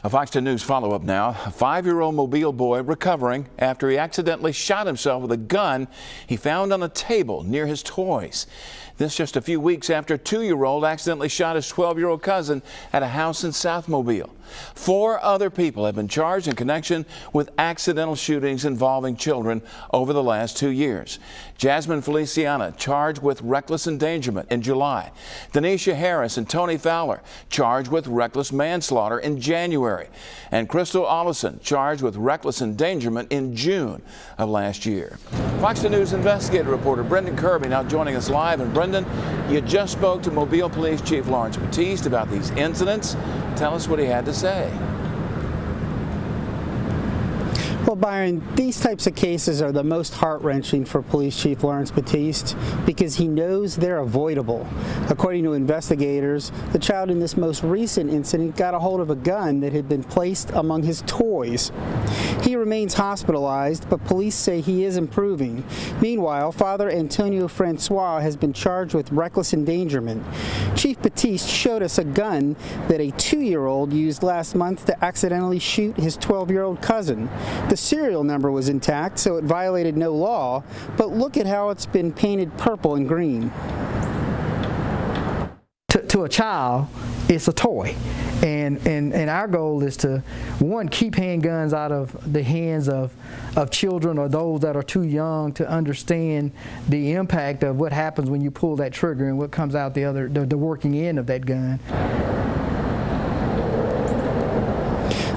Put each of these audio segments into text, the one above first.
A Fox 10 News follow-up now. A 5-year-old Mobile boy recovering after he accidentally shot himself with a gun he found on a table near his toys. This just a few weeks after a 2-year-old accidentally shot his 12-year-old cousin at a house in South Mobile. 4 other people have been charged in connection with accidental shootings involving children over the last 2 years. Jasmine Feliciana charged with reckless endangerment in July. Denisha Harris and Tony Fowler charged with reckless manslaughter in January. And Crystal Allison charged with reckless endangerment in June of last year. Fox 10 News investigative reporter Brendan Kirby now joining us live. And Brendan, you just spoke to Mobile Police Chief Lawrence Batiste about these incidents. Tell us what he had to say. Well, Byron, these types of cases are the most heart-wrenching for Police Chief Lawrence Batiste because he knows they're avoidable. According to investigators, the child in this most recent incident got a hold of a gun that had been placed among his toys. He remains hospitalized, but police say he is improving. Meanwhile, Father Antonio Francois has been charged with reckless endangerment. Chief Batiste showed us a gun that a 2-year-old used last month to accidentally shoot his 12-year-old cousin. The serial number was intact, so it violated no law, but look at how it's been painted purple and green. To a child, it's a toy. And our goal is to, one, keep handguns out of the hands of children or those that are too young to understand the impact of what happens when you pull that trigger and what comes out the working end of that gun.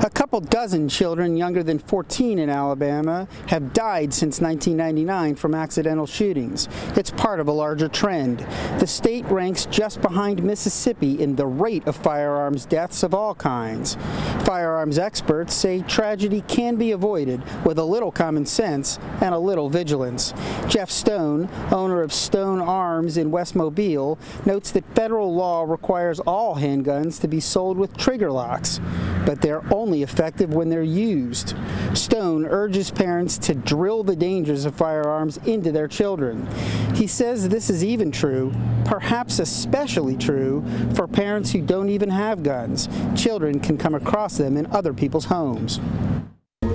A couple dozen children younger than 14 in Alabama have died since 1999 from accidental shootings. It's part of a larger trend. The state ranks just behind Mississippi in the rate of firearms deaths of all kinds. Firearms experts say tragedy can be avoided with a little common sense and a little vigilance. Jeff Stone, owner of Stone Arms in West Mobile, notes that federal law requires all handguns to be sold with trigger locks, but they're only effective when they're used. Stone urges parents to drill the dangers of firearms into their children. He says this is even true, perhaps especially true, for parents who don't even have guns. Children can come across them in other people's homes.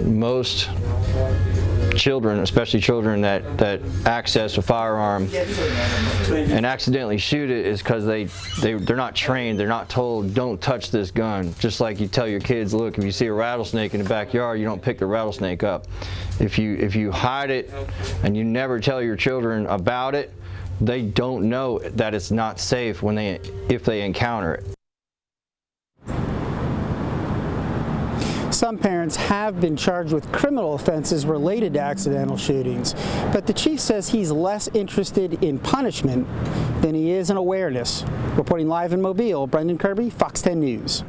Most children, especially children that access a firearm and accidentally shoot it, is because they're not trained. They're not told, don't touch this gun. Just like you tell your kids, look, if you see a rattlesnake in the backyard, you don't pick the rattlesnake up. If you hide it and you never tell your children about it, they don't know that it's not safe if they encounter it. Some parents have been charged with criminal offenses related to accidental shootings, but the chief says he's less interested in punishment than he is in awareness. Reporting live in Mobile, Brendan Kirby, Fox 10 News.